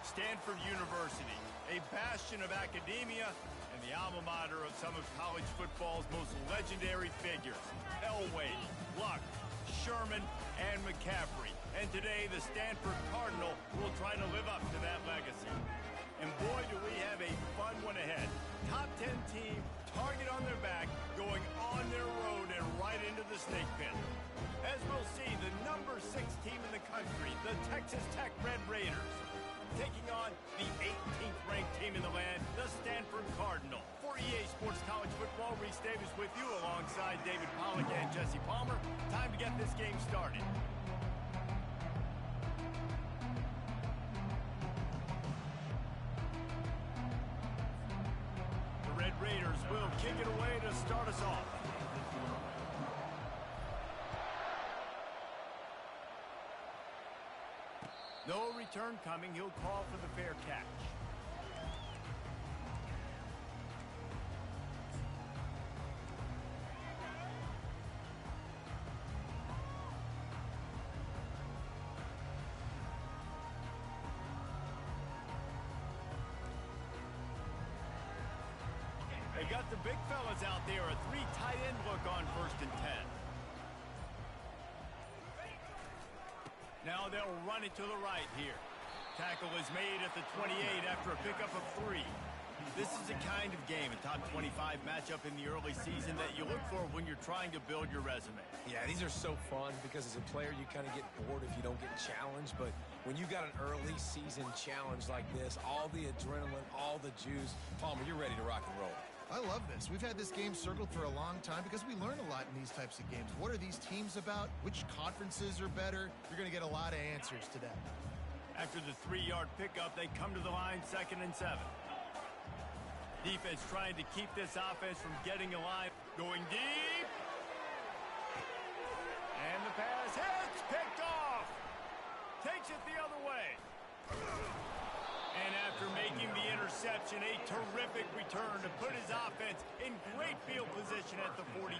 Stanford University, a bastion of academia and the alma mater of some of college football's most legendary figures, Elway, Luck, Sherman, and McCaffrey. And today, the Stanford Cardinal will try to live up to that legacy. And boy, do we have a fun one ahead. Top 10 team, target on their back, going on their road and right into the snake pit. As we'll see, the number 6 team in the country, the Texas Tech Red Raiders, taking on the 18th ranked team in the land, the Stanford Cardinal. For EA Sports College Football, Reese Davis with you alongside David Pollack and Jesse Palmer. Time to get this game started. The Red Raiders will kick it away to start us off. No return coming. He'll call for the fair catch. They got the big fellas out there. A 3 tight end look on 1st and 10. Now they'll run it to the right here. Tackle is made at the 28 after a pickup of 3. This is the kind of game, a top 25 matchup in the early season that you look for when you're trying to build your resume. Yeah, these are so fun because as a player you kind of get bored if you don't get challenged, but when you got an early season challenge like this, all the adrenaline, all the juice, Palmer, you're ready to rock and roll. I love this. We've had this game circled for a long time because we learn a lot in these types of games. What are these teams about? Which conferences are better? You're going to get a lot of answers today. After the 3-yard pickup, they come to the line 2nd and 7. Defense trying to keep this offense from getting a line. Going deep. And the pass hits. Picked off. Takes it the other way. And after making the interception, a terrific return to put his offense in great field position at the 42.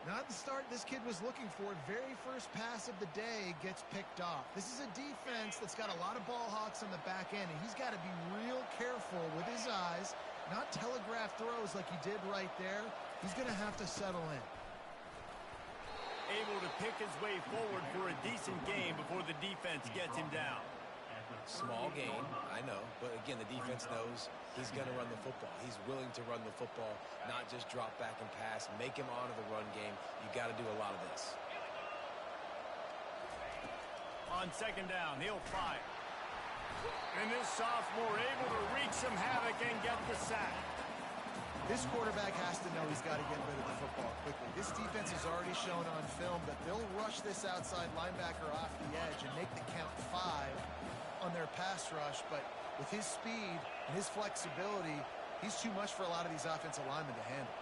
Not the start this kid was looking for. Very first pass of the day gets picked off. This is a defense that's got a lot of ball hawks on the back end, and he's got to be real careful with his eyes, not telegraph throws like he did right there. He's going to have to settle in. Able to pick his way forward for a decent game before the defense gets him down. Small gain, I know, but again, the defense knows he's going to run the football. He's willing to run the football, not just drop back and pass, make him honor the run game. You got to do a lot of this. On 2nd down, he'll fire. And this sophomore able to wreak some havoc and get the sack. This quarterback has to know he's got to get rid of the football quickly. This defense has already shown on film that they'll rush this outside linebacker off the edge and make the count 5 on their pass rush, but with his speed and his flexibility, he's too much for a lot of these offensive linemen to handle.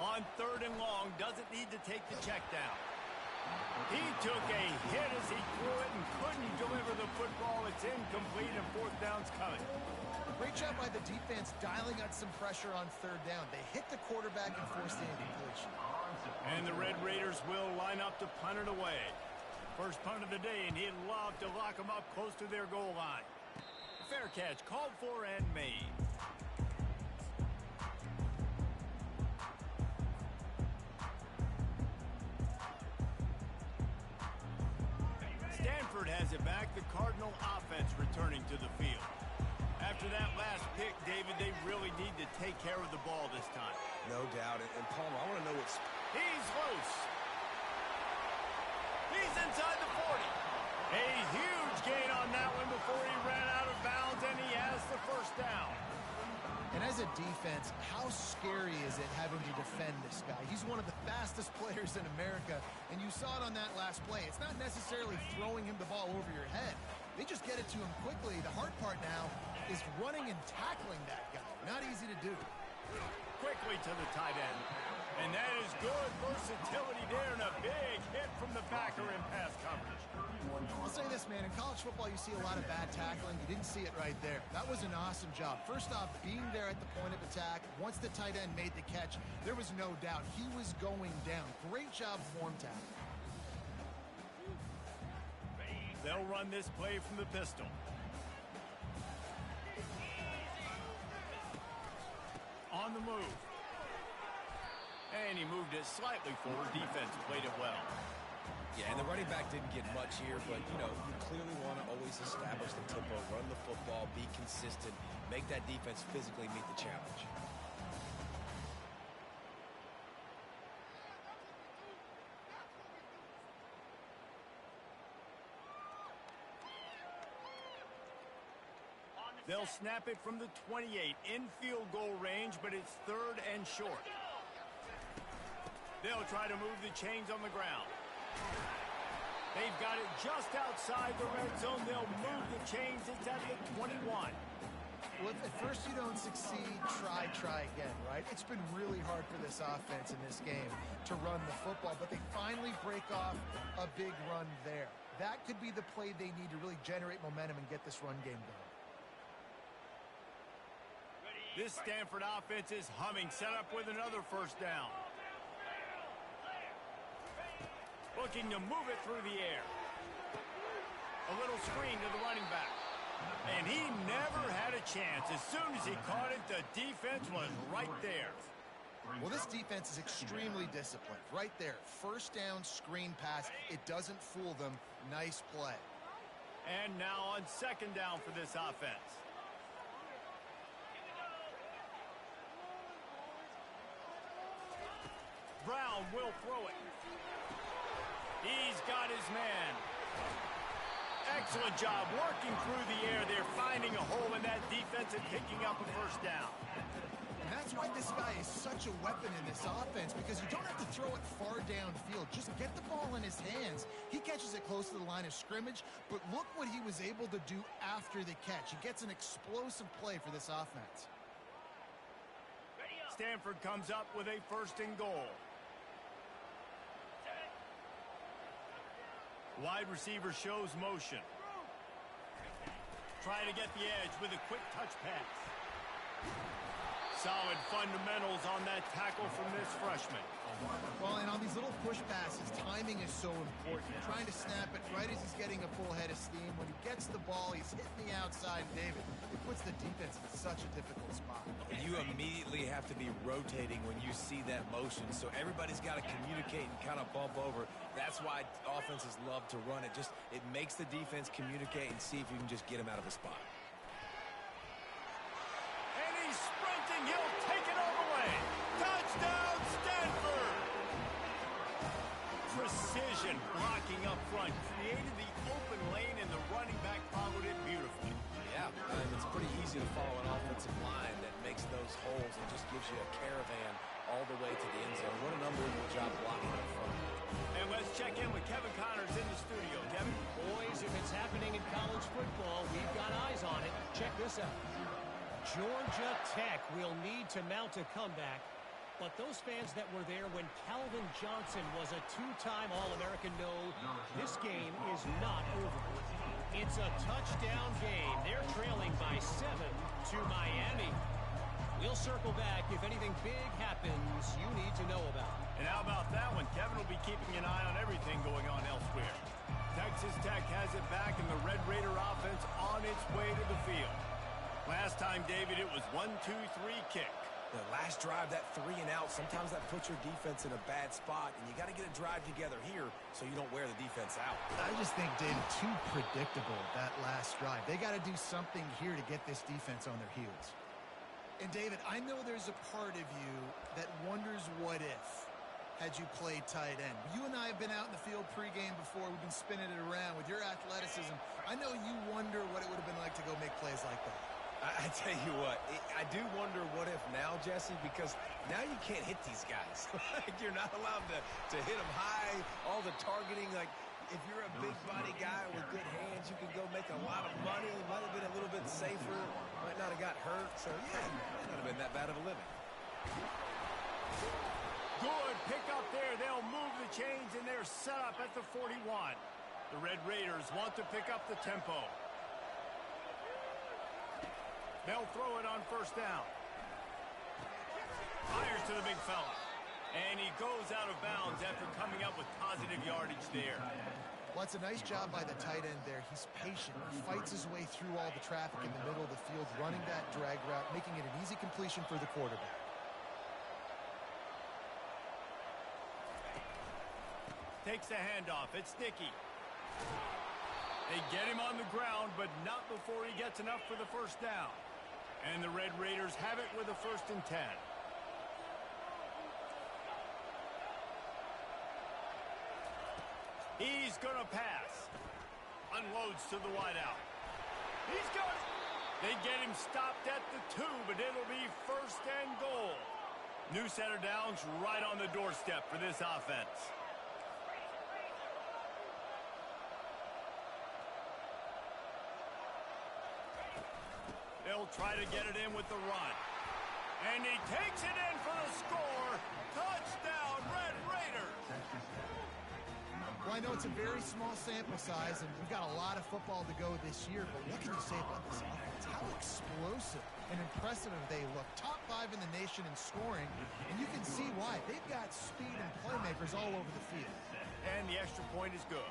On 3rd and long, doesn't need to take the check down. He took a hit as he threw it and couldn't deliver the football. It's incomplete and 4th down's coming. Great job by the defense dialing out some pressure on 3rd down. They hit the quarterback and forced the incompletion. And the Red Raiders will line up to punt it away. First punt of the day, and he'd love to lock them up close to their goal line. Fair catch called for and made. Stanford has it back. The Cardinal offense returning to the field. After that last pick, David, they really need to take care of the ball this time. No doubt. And Palmer, I want to know what's... He's loose. He's inside the 40. A huge gain on that one before he ran out of bounds, and he has the 1st down. And as a defense, how scary is it having to defend this guy? He's one of the fastest players in America, and you saw it on that last play. It's not necessarily throwing him the ball over your head. They just get it to him quickly. The hard part now is running and tackling that guy. Not easy to do. Quickly to the tight end. And that is good for versatility there and a big hit from the backer in pass coverage. I'll say this, man. In college football, you see a lot of bad tackling. You didn't see it right there. That was an awesome job. First off, being there at the point of attack. Once the tight end made the catch, there was no doubt he was going down. Great job form tackle. They'll run this play from the pistol. On the move. And he moved it slightly forward. Defense played it well. Yeah, and the running back didn't get much here, but, you know, you clearly want to always establish the tempo, run the football, be consistent, make that defense physically meet the challenge. They'll snap it from the 28 in field goal range, but it's 3rd and short. They'll try to move the chains on the ground. They've got it just outside the red zone. They'll move the chains. It's at the 21. Well, if at first you don't succeed, try again, right? It's been really hard for this offense in this game to run the football, but they finally break off a big run there. That could be the play they need to really generate momentum and get this run game going. This Stanford offense is humming, set up with another first down. Looking to move it through the air. A little screen to the running back. And he never had a chance. As soon as he caught it, the defense was right there. Well, this defense is extremely disciplined. Right there, first down, screen pass. It doesn't fool them. Nice play. And now on 2nd down for this offense. Brown will throw it. He's got his man. Excellent job working through the air. They're finding a hole in that defense and picking up a first down. And that's why this guy is such a weapon in this offense, because you don't have to throw it far downfield. Just get the ball in his hands. He catches it close to the line of scrimmage, but look what he was able to do after the catch. He gets an explosive play for this offense. Stanford comes up with a 1st and goal. Wide receiver shows motion. Try to get the edge with a quick touch pass. Solid fundamentals on that tackle from this freshman. Well, and on these little push passes, timing is so important. Trying to snap it right as he's getting a full head of steam. When he gets the ball, he's hitting the outside. David, it puts the defense in such a difficult spot. You immediately have to be rotating when you see that motion, so everybody's got to communicate and kind of bump over. That's why offenses love to run it. It makes the defense communicate and see if you can just get him out of the spot. And he's sprinting. He'll take it all the way. Touchdown, Stanford! Precision blocking up front created the open lane, and the running back followed it beautifully. Yeah, it's pretty easy to follow an offensive line that makes those holes and just gives you a caravan all the way to the end zone. What an unbelievable job blocking up front. And let's check in with Kevin Connors in the studio. Kevin? Boys, if it's happening in college football, we've got eyes on it. Check this out. Georgia Tech will need to mount a comeback, but those fans that were there when Calvin Johnson was a 2-time All-American know this game is not over. It's a touchdown game. They're trailing by 7 to Miami. We'll circle back if anything big happens you need to know about. And how about that one? Kevin will be keeping an eye on everything going on elsewhere. Texas Tech has it back, and the Red Raider offense on its way to the field. Last time, David, it was 1-2-3 kick. The last drive, that 3 and out, sometimes that puts your defense in a bad spot, and you got to get a drive together here so you don't wear the defense out. I just think, David, too predictable, that last drive. They got to do something here to get this defense on their heels. And, David, I know there's a part of you that wonders what if had you played tight end. You and I have been out in the field pregame before. We've been spinning it around. With your athleticism, I know you wonder what it would have been like to go make plays like that. I tell you what, I do wonder what if now, Jesse, because now you can't hit these guys. You're not allowed to hit them high, all the targeting. Like, if you're a big body guy with good hands, you could go make a lot of money. Might have been a little bit safer. Might not have got hurt. So, yeah, it might not have been that bad of a living. Good pick up there. they'll move the chains, and they're set up at the 41. The Red Raiders want to pick up the tempo. They'll throw it on first down. Fires to the big fella. And he goes out of bounds after coming up with positive yardage there. Well, it's a nice job by the tight end there. He's patient. He fights his way through all the traffic in the middle of the field, running that drag route, making it an easy completion for the quarterback. Takes the handoff. It's Nicky. They get him on the ground, but not before he gets enough for the first down. And the Red Raiders have it with a 1st and 10. He's going to pass. Unloads to the wideout. He's got it. They get him stopped at the 2, but it'll be 1st and goal. New set of downs right on the doorstep for this offense. They'll try to get it in with the run. And he takes it in for the score. Touchdown, Red Raiders. Well, I know it's a very small sample size, and we've got a lot of football to go this year, but what can you say about this offense? How explosive and impressive they look. Top 5 in the nation in scoring, and you can see why. They've got speed and playmakers all over the field. And the extra point is good.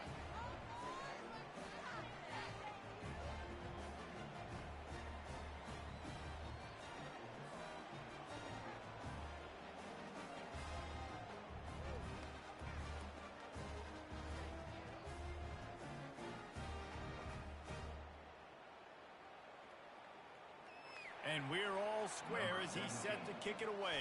And we're all square as he's set to kick it away.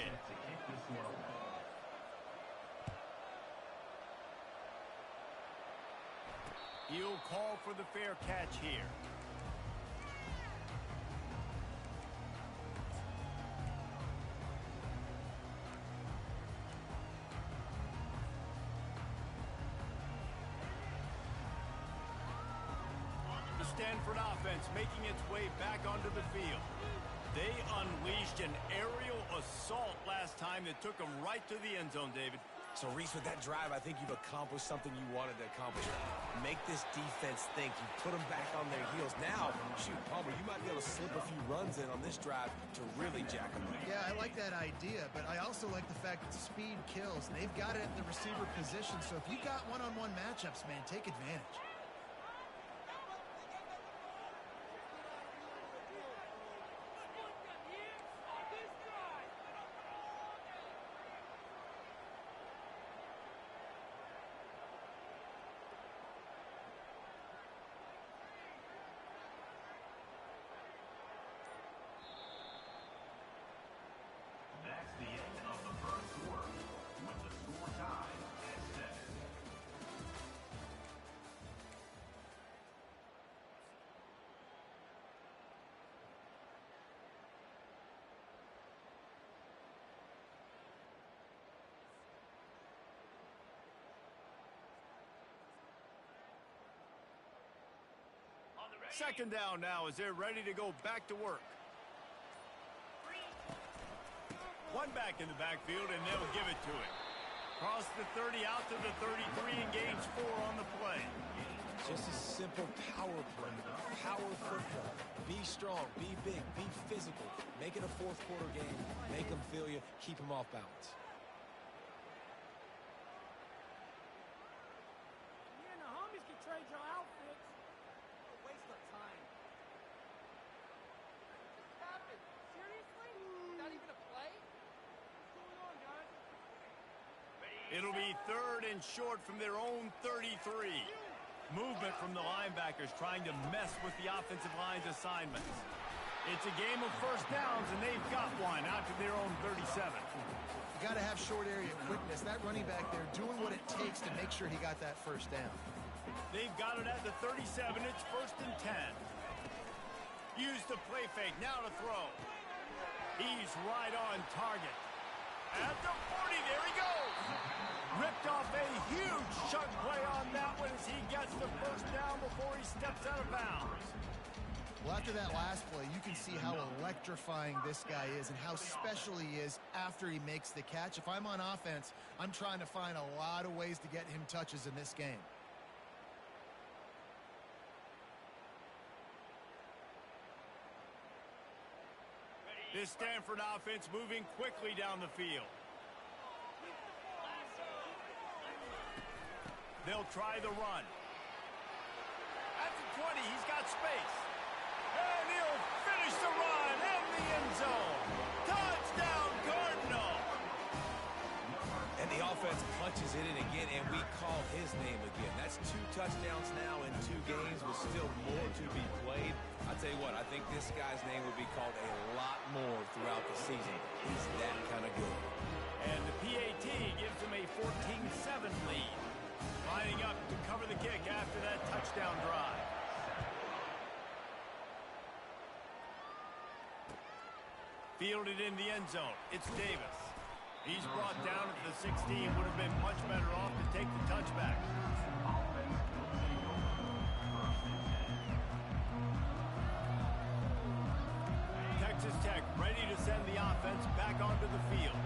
He'll call for the fair catch here. The Stanford offense making its way back onto the field. They unleashed an aerial assault last time that took them right to the end zone, David. So, Reese, with that drive, I think you've accomplished something you wanted to accomplish. Make this defense think. You put them back on their heels. Now, shoot, Palmer, you might be able to slip a few runs in on this drive to really jack them up. Yeah, I like that idea, but I also like the fact that speed kills. They've got it at the receiver position, so if you got one-on-one matchups, man, take advantage. That's the end of the first quarter, with the score tied at 7. Second down now as they're ready to go back to work. One back in the backfield, and they'll give it to him. Cross the 30 out to the 33 and gains 4 on the play. Just a simple power play. Power football. Be strong, be big, be physical. Make it a fourth quarter game. Make them feel you. Keep them off balance. You and the homies can trade your outfits. What a waste of time. What happened? Seriously? Not even a play? What's going on, guys? It'll be 3rd and short from their own 33. Movement from the linebackers trying to mess with the offensive line's assignments. It's a game of first downs, and they've got one out to their own 37. You got to have short area quickness. That running back there doing what it takes to make sure he got that first down. They've got it at the 37. It's 1st and 10. Use the play fake. Now to throw. He's right on target. At the 40, there he goes. Ripped off a huge chunk play on that one as he gets the first down before he steps out of bounds. Well, after that last play, you can see how electrifying this guy is and how special he is after he makes the catch. If I'm on offense, I'm trying to find a lot of ways to get him touches in this game. This Stanford offense moving quickly down the field. They'll try the run. At the 20, he's got space. And he'll finish the run in the end zone. Touchdown, Cardinal! And the offense punches it in again, and we call his name again. That's 2 touchdowns now in 2 games with still more to be played. I'll tell you what, I think this guy's name will be called a lot more throughout the season. He's that kind of good. And the PAT gives him a 14-7 lead. Lining up to cover the kick after that touchdown drive. Fielded in the end zone. It's Davis. He's brought down at the 16. Would have been much better off to take the touchback. Texas Tech ready to send the offense back onto the field.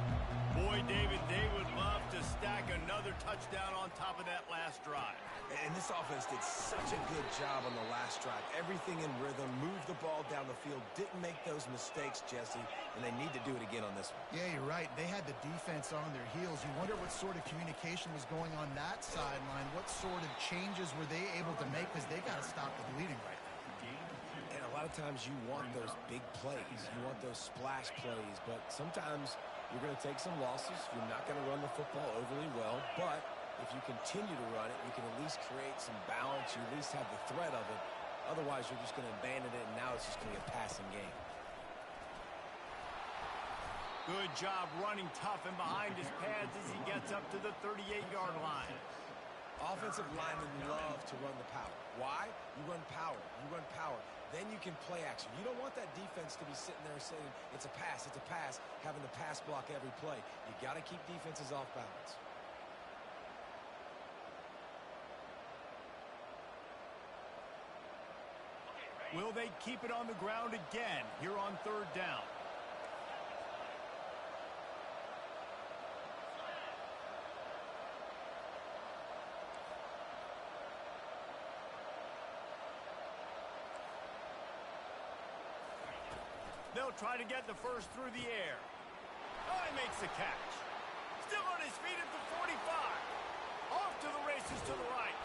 Boy, David, they would love to stack another touchdown on top of that last drive. And this offense did such a good job on the last drive. Everything in rhythm, moved the ball down the field, didn't make those mistakes, Jesse, and they need to do it again on this one. Yeah, you're right. They had the defense on their heels. You wonder what sort of communication was going on that sideline. What sort of changes were they able to make, because they got to stop the bleeding right now. And a lot of times you want those big plays. You want those splash plays, but sometimes you're going to take some losses. You're not going to run the football overly well, but if you continue to run it, you can at least create some balance. You at least have the threat of it. Otherwise, you're just going to abandon it, and now it's just going to be a passing game. Good job running tough and behind his pads as he gets up to the 38-yard line. Offensive linemen love to run the power. Why? You run power. You run power. Then you can play action. You don't want that defense to be sitting there saying, it's a pass, having to pass block every play. You got to keep defenses off balance. Will they keep it on the ground again here on 3rd down? They'll try to get the first through the air. Oh, he makes the catch. Still on his feet at the 45. Off to the races to the right.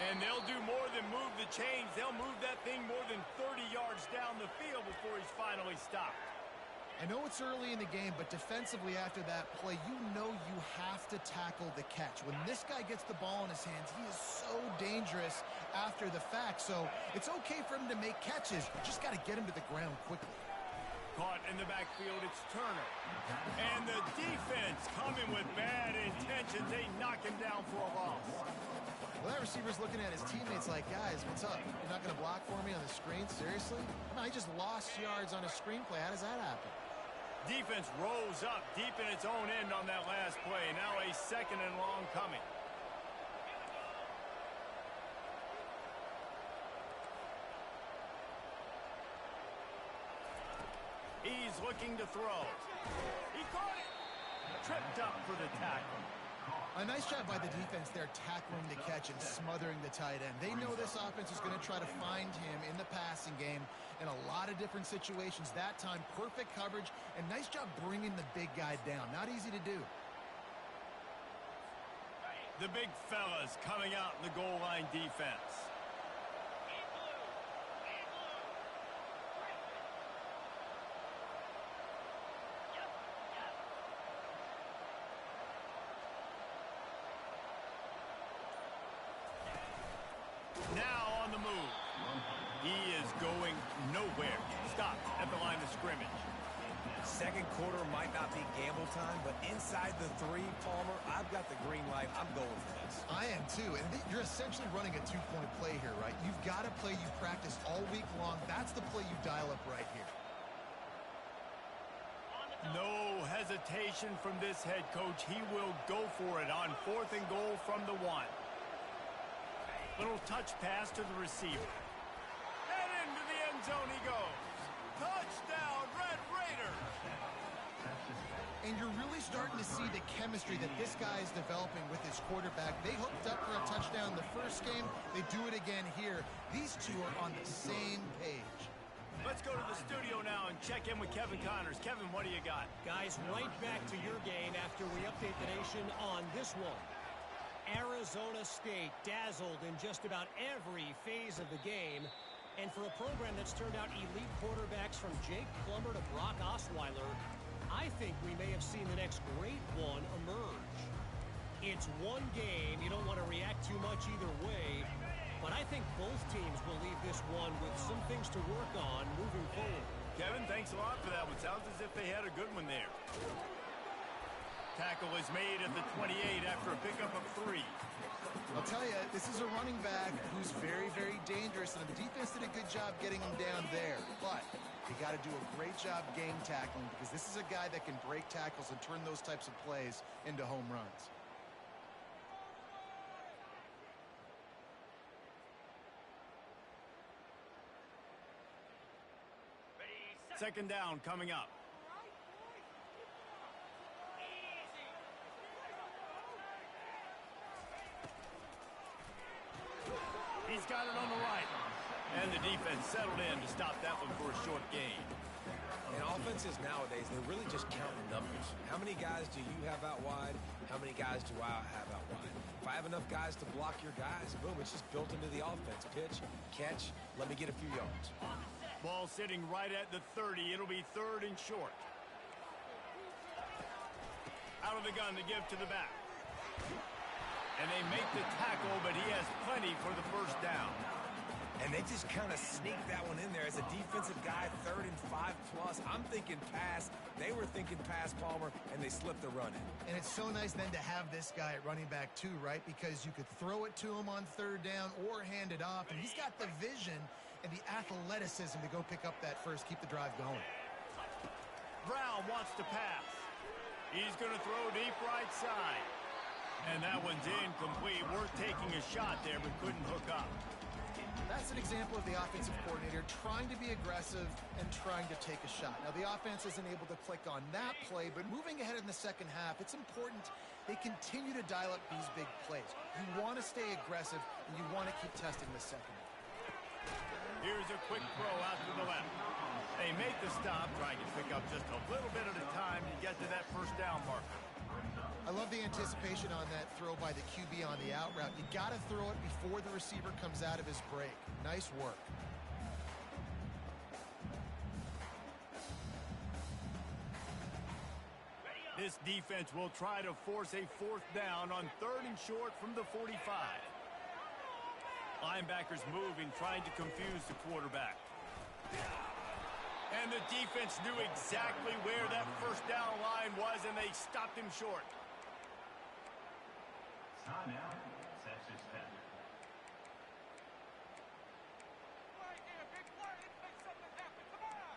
And they'll do more than move the chains. They'll move that thing more than 30 yards down the field before he's finally stopped. I know it's early in the game, but defensively after that play, you know you have to tackle the catch. When this guy gets the ball in his hands, he is so dangerous after the fact. So it's okay for him to make catches. You just got to get him to the ground quickly. Caught in the backfield, it's Turner. And the defense coming with bad intentions. They knock him down for a loss. Well, that receiver's looking at his teammates like, guys, what's up? You're not going to block for me on the screen? Seriously? No, he just lost yards on a screenplay. How does that happen? Defense rose up deep in its own end on that last play. Now a 2nd and long coming. He's looking to throw. He caught it. Tripped up for the tackle. A nice job by the defense there, tackling the catch and smothering the tight end. They know this offense is going to try to find him in the passing game in a lot of different situations. That time, perfect coverage, and nice job bringing the big guy down. Not easy to do. The big fellas coming out in the goal line defense. Now on the move. He is going nowhere. Stop at the line of scrimmage. Second quarter might not be gamble time, but inside the 3, Palmer, I've got the green light. I'm going for this. I am too, and you're essentially running a 2-point play here, right? You've got a play you practiced all week long. That's the play you dial up right here. No hesitation from this head coach. He will go for it on 4th and goal from the 1. Little touch pass to the receiver. And into the end zone he goes. Touchdown, Red Raiders! And you're really starting to see the chemistry that this guy is developing with his quarterback. They hooked up for a touchdown the first game. They do it again here. These two are on the same page. Let's go to the studio now and check in with Kevin Connors. Kevin, what do you got? Guys, right back to your game after we update the nation on this one. Arizona State dazzled in just about every phase of the game. And for a program that's turned out elite quarterbacks from Jake Plummer to Brock Osweiler, I think we may have seen the next great one emerge. It's one game. You don't want to react too much either way. But I think both teams will leave this one with some things to work on moving forward. Kevin, thanks a lot for that one. Sounds as if they had a good one there. Tackle is made at the 28 after a pickup of 3. I'll tell you, this is a running back who's very, very dangerous, and the defense did a good job getting him down there. But you got to do a great job game tackling, because this is a guy that can break tackles and turn those types of plays into home runs. Second down coming up. He's got it on the right. And the defense settled in to stop that one for a short gain. And offenses nowadays, they're really just counting numbers. How many guys do you have out wide? How many guys do I have out wide? If I have enough guys to block your guys, boom, it's just built into the offense. Pitch, catch, let me get a few yards. Ball sitting right at the 30. It'll be third and short. Out of the gun to give to the back. And they make the tackle, but he has plenty for the first down. And they just kind of sneaked that one in there as a defensive guy, 3rd and 5+. I'm thinking pass. They were thinking pass, Palmer, and they slipped the run in. And it's so nice then to have this guy at running back too, right? Because you could throw it to him on 3rd down or hand it off. And he's got the vision and the athleticism to go pick up that first, keep the drive going. Brown wants to pass. He's going to throw deep right side. And that one's incomplete. Worth taking a shot there, but couldn't hook up. That's an example of the offensive coordinator trying to be aggressive and trying to take a shot. Now, the offense isn't able to click on that play, but moving ahead in the second half, it's important they continue to dial up these big plays. You want to stay aggressive, and you want to keep testing the second half. Here's a quick throw out to the left. They make the stop, trying to pick up just a little bit at a time to get to that first down marker. I love the anticipation on that throw by the QB on the out route. You got to throw it before the receiver comes out of his break. Nice work. This defense will try to force a 4th down on 3rd and short from the 45. Linebackers moving, trying to confuse the quarterback. And the defense knew exactly where that first down line was, and they stopped him short. Timeout, Texas Tech. Right here, big play. Let's make something happen. Come on.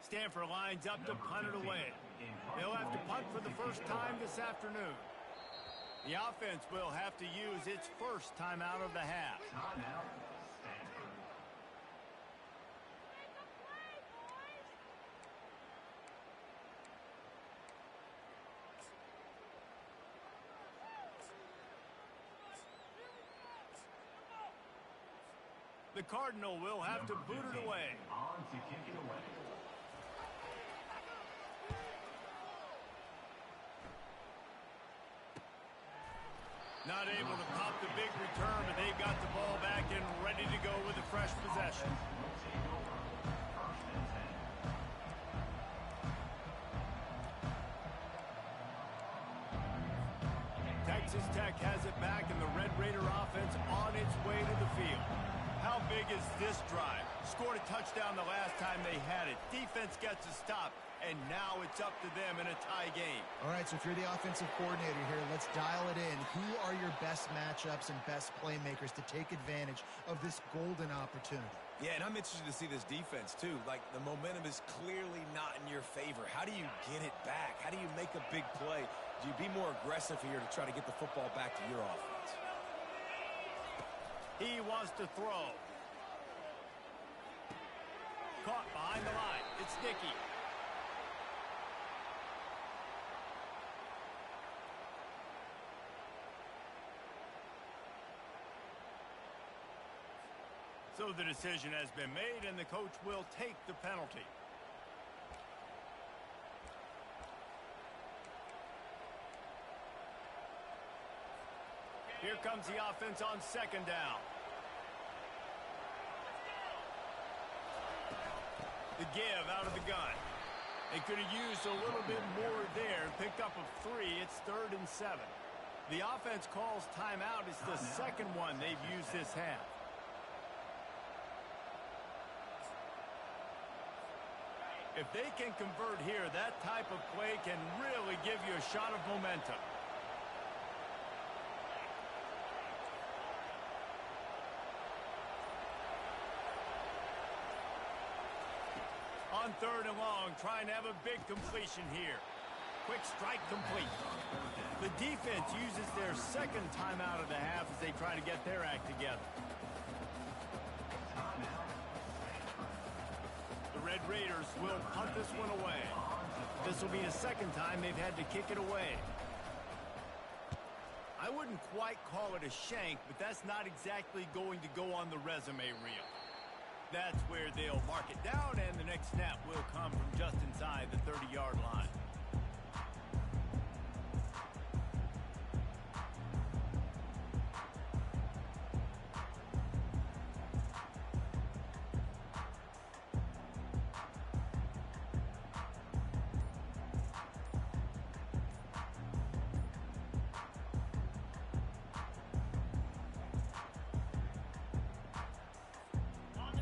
Stanford lines up to punt it away. They'll have to punt for the first time this afternoon. The offense will have to use its first timeout of the half. Timeout, Stanford. The Cardinal will have to boot it away. On to kick it away. Not able to pop the big return, but they've got the ball back and ready to go with a fresh possession. Will take over. 1st and 10. Texas Tech has it back, and the Red Raider offense on its way to the field. How big is this drive? Scored a touchdown the last time they had it. Defense gets a stop, and now it's up to them in a tie game. All right, so if you're the offensive coordinator here, let's dial it in. Who are your best matchups and best playmakers to take advantage of this golden opportunity? Yeah, and I'm interested to see this defense, too. Like, the momentum is clearly not in your favor. How do you get it back? How do you make a big play? Do you be more aggressive here to try to get the football back to your offense? He wants to throw. Caught behind the line. It's Dickey. So the decision has been made, and the coach will take the penalty. Here comes the offense on second down. The give out of the gun. They could have used a little bit more there. Picked up a 3. It's 3rd and 7. The offense calls timeout. It's the second one they've used this half. If they can convert here, that type of play can really give you a shot of momentum. On 3rd and long, trying to have a big completion here. Quick strike complete. The defense uses their second timeout of the half as they try to get their act together. The Red Raiders will punt this one away. This will be the second time they've had to kick it away. I wouldn't quite call it a shank, but that's not exactly going to go on the resume reel. That's where they'll mark it down, and the next snap will come from just inside the 30-yard line.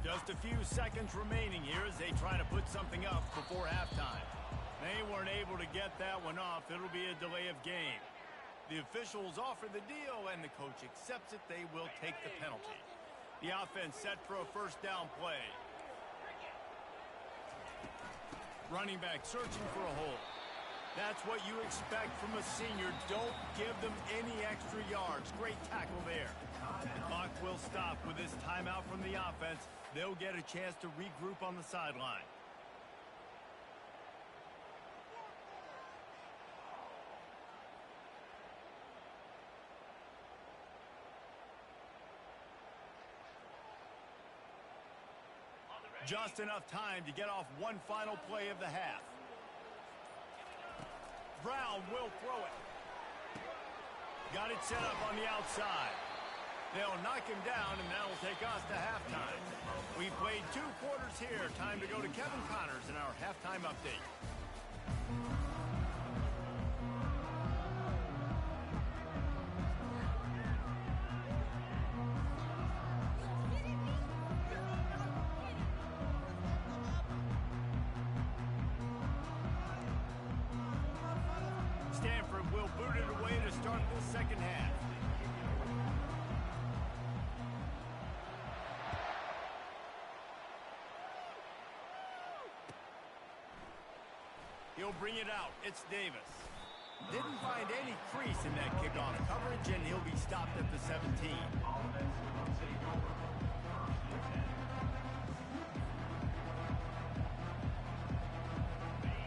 Just a few seconds remaining here as they try to put something up before halftime. They weren't able to get that one off. It'll be a delay of game. The officials offer the deal, and the coach accepts it. They will take the penalty. The offense set for a first down play. Running back searching for a hole. That's what you expect from a senior. Don't give them any extra yards. Great tackle there. The clock will stop with this timeout from the offense. They'll get a chance to regroup on the sideline. Just enough time to get off one final play of the half. Brown will throw it. Got it set up on the outside. They'll knock him down, and that'll take us to halftime. We've played 2 quarters here. Time to go to Kevin Connors in our halftime update. Stanford will boot it away to start the second half. He'll bring it out. It's Davis. Didn't find any crease in that kickoff coverage, and he'll be stopped at the 17.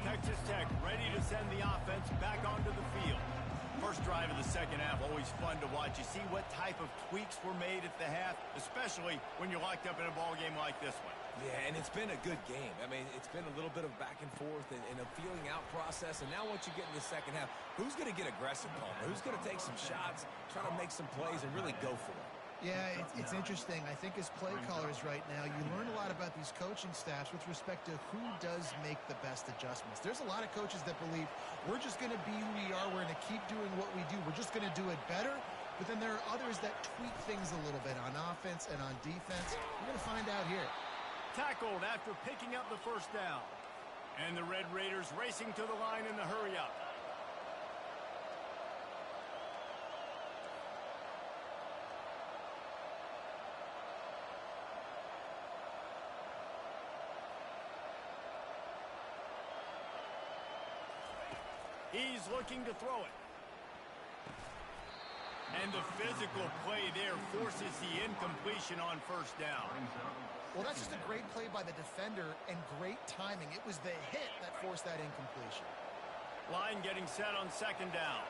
Texas Tech ready to send the offense back onto the field. First drive of the second half, always fun to watch. You see what type of tweaks were made at the half, especially when you're locked up in a ball game like this one. Yeah, and it's been a good game. I mean, it's been a little bit of back and forth and a feeling out process. And now once you get in the second half, who's going to get aggressive, Palmer? Who's going to take some shots, try to make some plays, and really go for it? Yeah, it's interesting. I think as play callers right now, you learn a lot about these coaching staffs with respect to who does make the best adjustments. There's a lot of coaches that believe we're just going to be who we are. We're going to keep doing what we do. We're just going to do it better. But then there are others that tweak things a little bit on offense and on defense. We're going to find out here. Tackled after picking up the first down. And the Red Raiders racing to the line in the hurry-up. He's looking to throw it. And the physical play there forces the incompletion on first down. Well, that's just a great play by the defender and great timing. It was the hit that forced that incompletion. Line getting set on second down.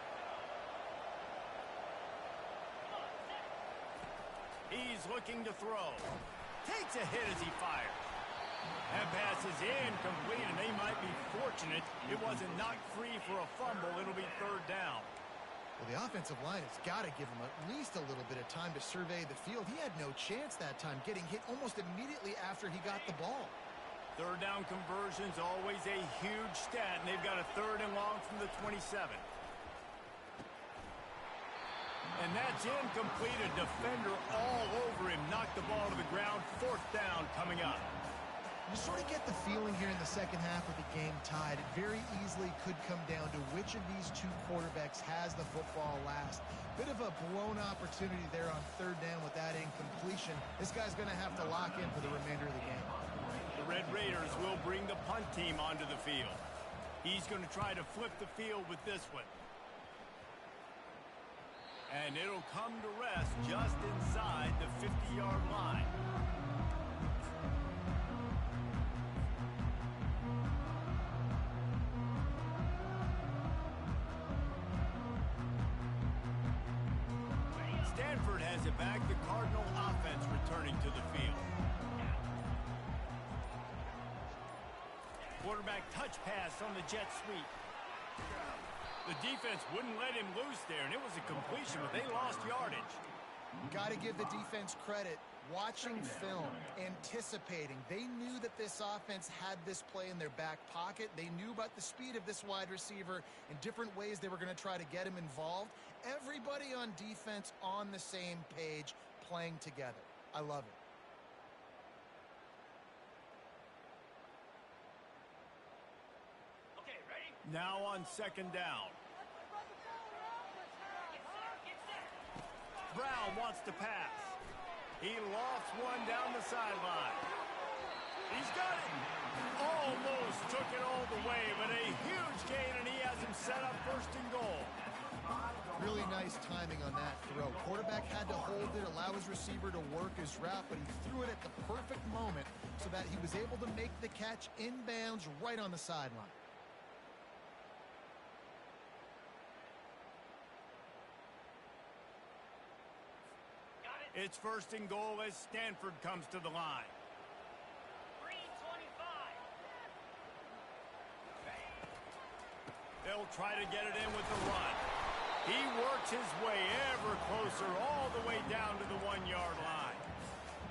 He's looking to throw. Takes a hit as he fires. That pass is incomplete, and they might be fortunate it wasn't knocked free for a fumble. It'll be third down. Well, the offensive line has got to give him at least a little bit of time to survey the field. He had no chance that time, getting hit almost immediately after he got the ball. Third down conversion's always a huge stat, and they've got a third and long from the 27. And that's incomplete. A defender all over him. Knocked the ball to the ground. Fourth down coming up. You sort of get the feeling here in the second half with the game tied. It very easily could come down to which of these two quarterbacks has the football last. Bit of a blown opportunity there on third down with that incompletion. This guy's going to have to lock in for the remainder of the game. The Red Raiders will bring the punt team onto the field. He's going to try to flip the field with this one. And it'll come to rest just inside the 50-yard line. Stanford has it back. The Cardinal offense returning to the field. Quarterback touch pass on the jet sweep. The defense wouldn't let him loose there, and it was a completion, but they lost yardage. Got to give the defense credit. Watching film, anticipating. They knew that this offense had this play in their back pocket. They knew about the speed of this wide receiver and different ways they were going to try to get him involved. Everybody on defense on the same page, playing together. I love it. Okay, ready? Now on second down. Brown wants to pass. He lofts one down the sideline. He's got it. Almost took it all the way, but a huge gain, and he has him set up first and goal. Really nice timing on that throw. Quarterback had to hold it, allow his receiver to work his route, but he threw it at the perfect moment so that he was able to make the catch inbounds right on the sideline. It's first and goal as Stanford comes to the line. Green 25. They'll try to get it in with the run. He works his way ever closer all the way down to the 1-yard line.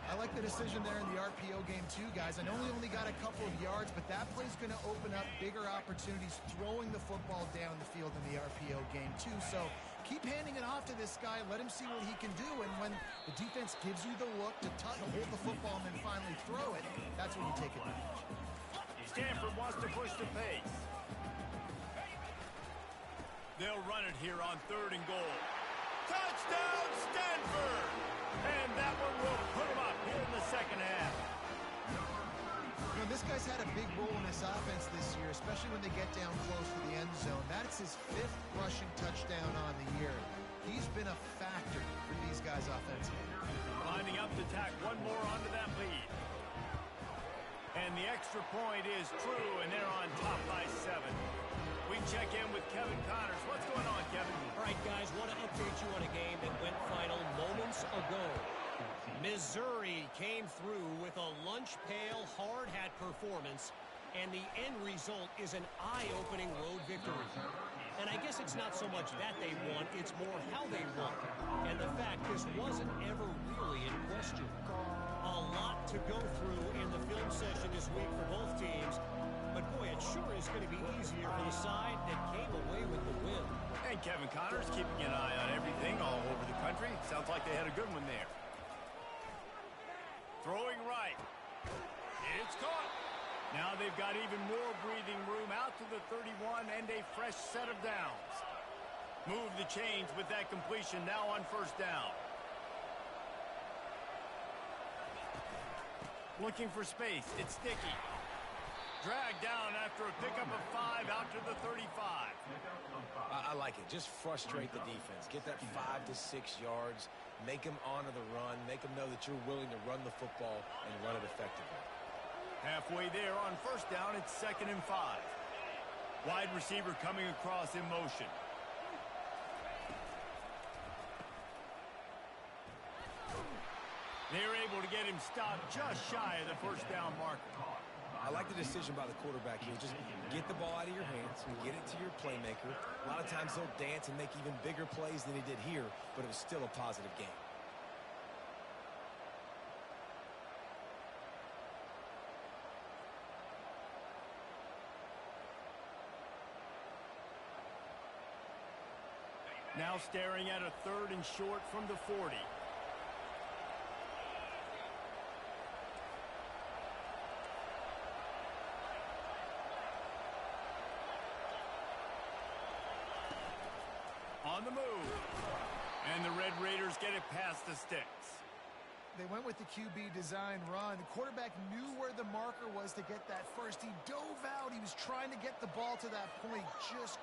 I like the decision there in the RPO game too, guys. I know he only got a couple of yards, but that play's going to open up bigger opportunities throwing the football down the field in the RPO game too. So keep handing it off to this guy. Let him see what he can do. And when the defense gives you the look to hold the football and then finally throw it, that's when you take advantage. Stanford wants to push the pace. They'll run it here on third and goal. Touchdown, Stanford! And that one will put him up here in the second half. You know, this guy's had a big role in this offense this year, especially when they get down close to the end zone. That's his 5th rushing touchdown on the year. He's been a factor for these guys offensively. Lining up to tack one more onto that lead. And the extra point is true, and they're on top by 7. We check in with Kevin Connors. What's going on, Kevin? All right, guys, want to update you on a game that went final moments ago. Missouri came through with a lunch pail hard hat performance, and the end result is an eye-opening road victory. And I guess it's not so much that they won, it's more how they won. And the fact this wasn't ever really in question. A lot to go through in the film session this week for both teams. But boy, it sure is going to be easier for the side that came away with the win. And Kevin Connors keeping an eye on everything all over the country. Sounds like they had a good one there. Throwing right. It's caught. Now they've got even more breathing room out to the 31 and a fresh set of downs. Move the chains with that completion now on first down. Looking for space. It's Sticky. Dragged down after a pickup of 5 out to the 35. I like it. Just frustrate the defense. Get that 5 to 6 yards. Make them honor the run. Make them know that you're willing to run the football and run it effectively. Halfway there on first down, it's 2nd and 5. Wide receiver coming across in motion. They're able to get him stopped just shy of the first down marker. I like the decision by the quarterback here. Just get the ball out of your hands and get it to your playmaker. A lot of times they'll dance and make even bigger plays than he did here, but it was still a positive game. Now staring at a 3rd and short from the 40. On the move. And the Red Raiders get it past the sticks. They went with the QB design run. The quarterback knew where the marker was to get that first. He dove out. He was trying to get the ball to that point. Just